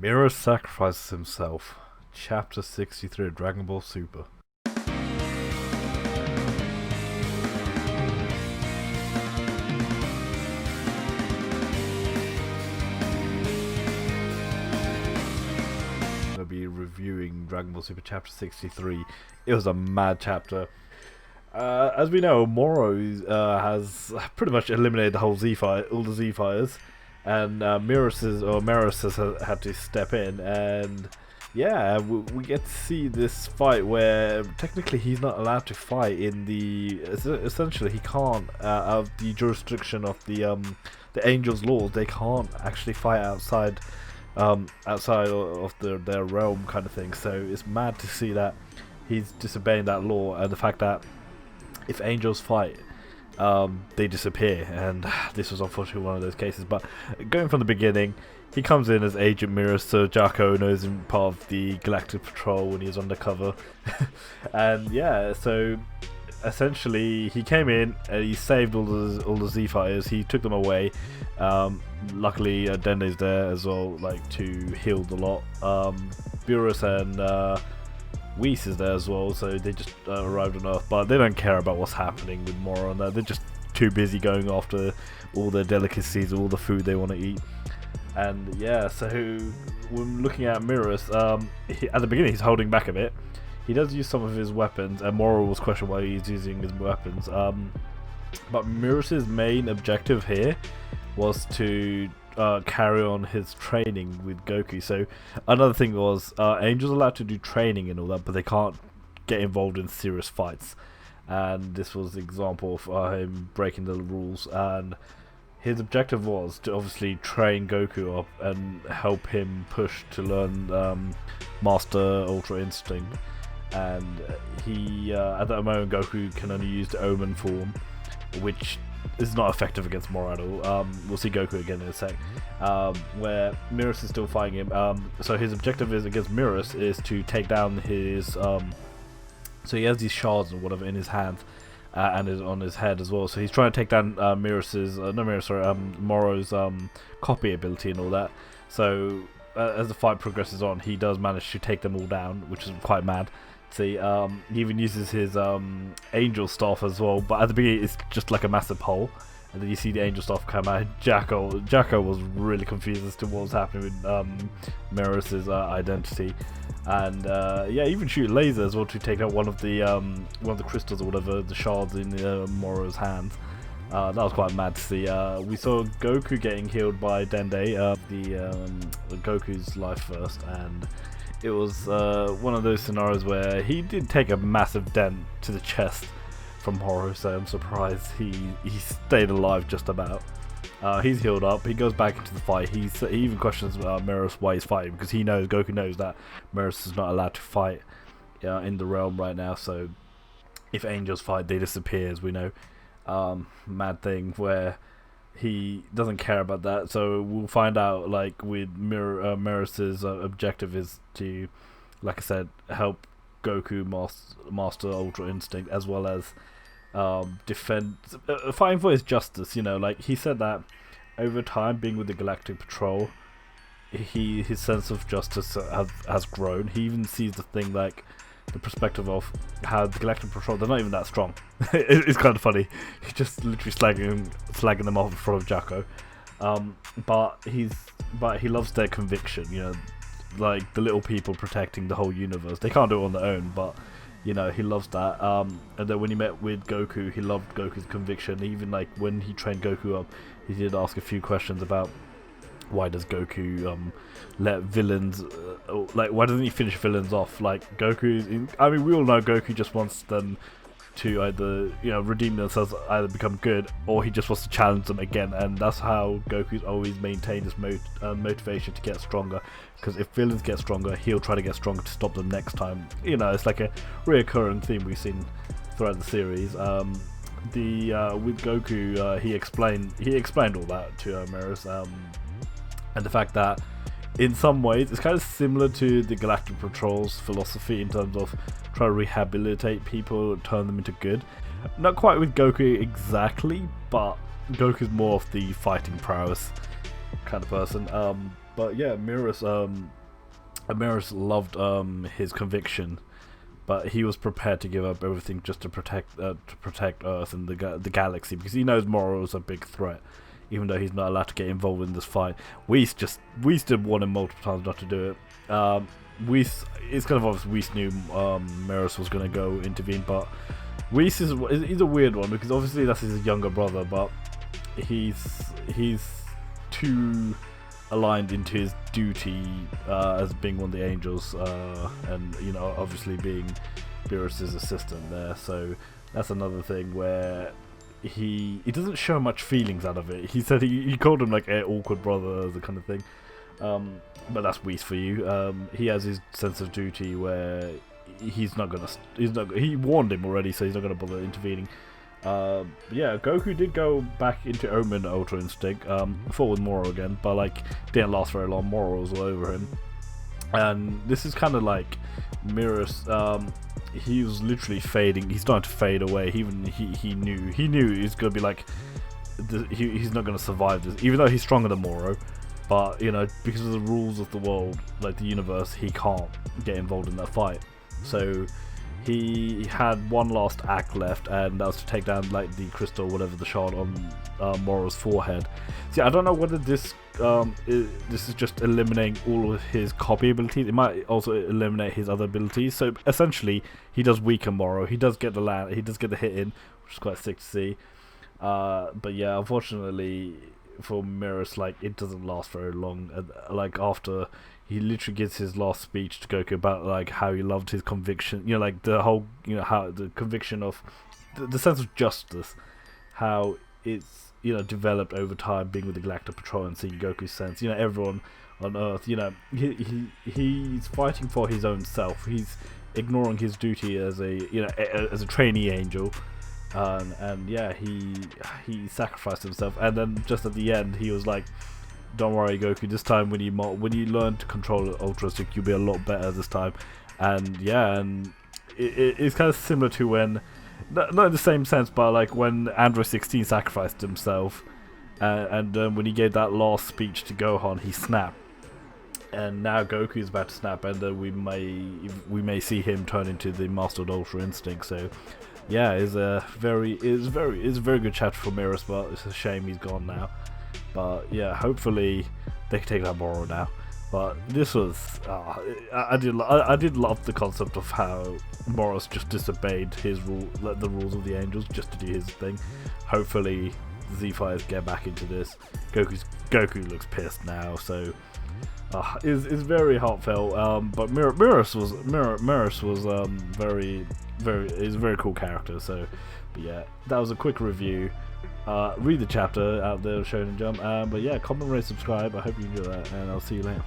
Merus sacrifices himself. Chapter 63 of Dragon Ball Super. I'm going to be reviewing Dragon Ball Super Chapter 63. It was a mad chapter. As we know, Moro has pretty much eliminated the whole all the Z fighters, and Merus has had to step in, and yeah, we get to see this fight where technically he's not allowed to fight in the. Essentially, he can't out of the jurisdiction of the Angels' laws. They can't actually fight outside of their realm, kind of thing. So it's mad to see that he's disobeying that law, and the fact that if angels fight, they disappear, and this was unfortunately one of those cases. But going from the beginning, he comes in as Agent Merus, so Jacko knows him part of the Galactic Patrol when he was undercover. And yeah, so essentially he came in and he saved all the Z fighters. He took them away. Luckily, Dende's there as well, like to heal the lot. Burus and Whis is there as well, so they just arrived on Earth, but they don't care about what's happening with Moro and that. They're just too busy going after all their delicacies, all the food they want to eat. And yeah, so when looking at Merus, at the beginning he's holding back a bit. He does use some of his weapons, and Moro was questioned why he's using his weapons. But Merus's main objective here was to carry on his training with Goku. So another thing was Angel's allowed to do training and all that, but they can't get involved in serious fights. And this was the example of him breaking the rules. And his objective was to obviously train Goku up and help him push to learn Master Ultra Instinct. And he at that moment Goku can only use the Omen form, which is not effective against Moro at all. We'll see Goku again in a sec, where Merus is still fighting him. So his objective is against Merus is to take down his. So he has these shards or whatever in his hands, and is on his head as well. So he's trying to take down Moro's copy ability and all that. So as the fight progresses on, he does manage to take them all down, which is quite mad. See, he even uses his angel staff as well, but at the beginning it's just like a massive hole, and then you see the angel staff come out. Jacko was really confused as to what was happening with Merus's identity, and yeah, even shoot laser as well to take out one of the crystals or whatever, the shards in Moro's hands. That was quite mad to see. We saw Goku getting healed by Dende, Goku's life first, and it was one of those scenarios where he did take a massive dent to the chest from Moro, so I'm surprised he stayed alive just about. He's healed up, he goes back into the fight. He even questions Merus why he's fighting, because Goku knows that Merus is not allowed to fight in the realm right now, so if angels fight, they disappear, as we know. Mad thing where he doesn't care about that, so we'll find out, like, with Merus's objective is to, like I said, help Goku master Ultra Instinct, as well as defend, fighting for his justice. You know, like he said that over time, being with the Galactic Patrol, his sense of justice has grown. He even sees the thing like the perspective of how the Galactic Patrol, they're not even that strong. It's kind of funny. He's just literally slagging them off in front of Jacko. But he loves their conviction, you know, like the little people protecting the whole universe. They can't do it on their own, but you know, he loves that. And then when he met with Goku, he loved Goku's conviction. Even like when he trained Goku up, he did ask a few questions about why does Goku let villains, like why doesn't he finish villains off? Like I mean, we all know Goku just wants them to either, you know, redeem themselves, either become good, or he just wants to challenge them again, and that's how Goku's always maintained his motivation to get stronger, because if villains get stronger, he'll try to get stronger to stop them next time. You know, it's like a reoccurring theme we've seen throughout the series. With Goku, he explained all that to Merus, and the fact that in some ways it's kind of similar to the Galactic Patrol's philosophy in terms of try to rehabilitate people, turn them into good. Not quite with Goku exactly, but Goku's more of the fighting prowess kind of person. But yeah, Merus loved his conviction, but he was prepared to give up everything just to protect Earth and the galaxy, because he knows Moro is a big threat, even though he's not allowed to get involved in this fight. Whis did warn him multiple times not to do it. It's kind of obvious Whis knew Merus was going to go intervene, but Whis he's a weird one, because obviously that's his younger brother, but he's too aligned into his duty as being one of the angels, and you know, obviously being Beerus's assistant there. So that's another thing where he doesn't show much feelings out of it. He said he called him like an awkward brother, the kind of thing. But that's Whis for you. He has his sense of duty where he warned him already, so he's not gonna bother intervening. Yeah, Goku did go back into Omen Ultra Instinct, fought with Moro again, but like didn't last very long. Moro was all over him, and this is kind of like Merus. He was literally fading. He's starting to fade away. He knew he's gonna be like, he's not gonna survive this, even though he's stronger than Moro. But you know, because of the rules of the world, like the universe, he can't get involved in that fight. So he had one last act left, and that was to take down like the crystal, whatever, the shard on Moro's forehead. See, I don't know whether this is just eliminating all of his copy abilities. It might also eliminate his other abilities. So essentially, he does weaken Moro. He does get the hit in, which is quite sick to see. But yeah, unfortunately for Merus, like, it doesn't last very long. Like, after he literally gives his last speech to Goku about like how he loved his conviction, you know, like the whole, you know, how the conviction of the sense of justice, how it's, you know, developed over time, being with the Galactic Patrol and seeing Goku's sense, you know, everyone on Earth, you know, he's fighting for his own self. He's ignoring his duty as a, you know, as a trainee angel. And yeah, he sacrificed himself, and then just at the end he was like, "Don't worry, Goku. This time, when you learn to control Ultra Instinct, you'll be a lot better this time." And yeah, and it's kind of similar to when, not in the same sense, but like when Android 16 sacrificed himself, and when he gave that last speech to Gohan, he snapped. And now Goku is about to snap, and we may see him turn into the Master of Ultra Instinct. So yeah, it's a very good chapter for Merus, but it's a shame he's gone now. But yeah, hopefully they can take that Moro now. But this was, I did love the concept of how Morris just disobeyed his the rules of the angels just to do his thing. Hopefully Z-Fighters get back into this. Goku looks pissed now, so is very heartfelt. But Merus was is a very cool character. So, but yeah, that was a quick review. Read the chapter out there, Shonen Jump. But yeah, comment, rate, subscribe. I hope you enjoy that, and I'll see you later.